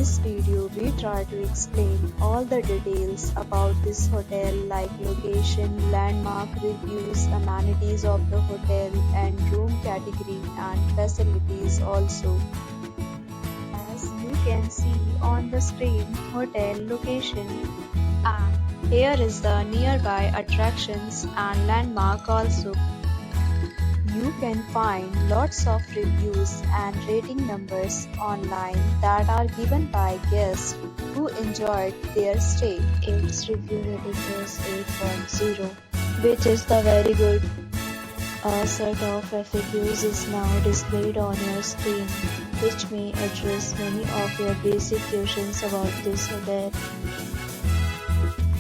this video, we try to explain all the details about this hotel like location, landmark reviews, amenities of the hotel and room category and facilities also. As you can see on the screen, hotel location. And here is the nearby attractions and landmark also. You can find lots of reviews and rating numbers online that are given by guests who enjoyed their stay. Its review rating is 8.0, which is the very good. A set of FAQs is now displayed on your screen, which may address many of your basic questions about this hotel.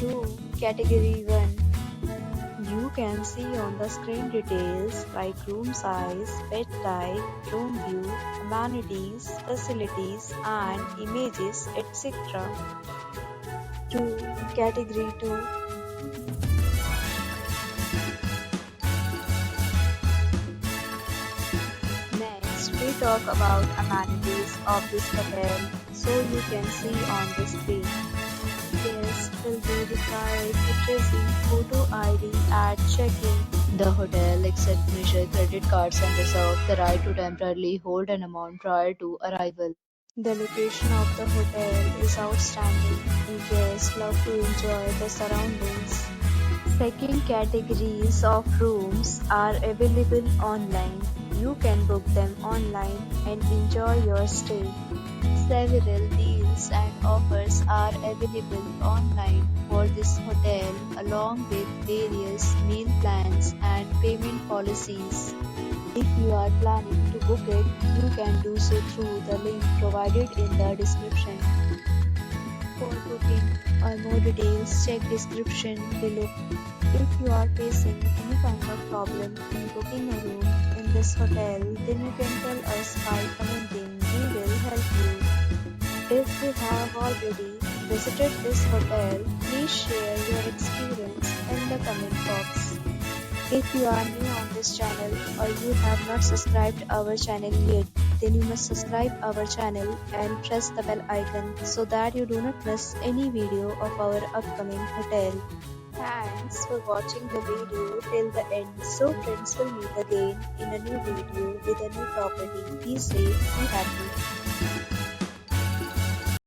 2. Category 1. You can see on the screen details like room size, bed type, room view, amenities, facilities and images, etc. 2. Category 2. Next, we talk about amenities of this hotel, so you can see on the screen. Guests will be required to present photo ID at check-in. The hotel accepts major credit cards and reserves the right to temporarily hold an amount prior to arrival. The location of the hotel is outstanding and guests love to enjoy the surroundings. Second, categories of rooms are available online. You can book them online and enjoy your stay. Several deals and offers are available online for this hotel along with various meal plans and payment policies. If you are planning to book it, you can do so through the link provided in the description. For booking or more details, check description below. If you are facing any kind of problem in booking a room in this hotel, then you can tell us by commenting. We will help you. If you have already visited this hotel, please share your experience in the comment box. If you are new on this channel or you have not subscribed our channel yet, then you must subscribe our channel and press the bell icon so that you do not miss any video of our upcoming hotel. Thanks for watching the video till the end. So friends, will meet again in a new video with a new property. Be safe, be happy.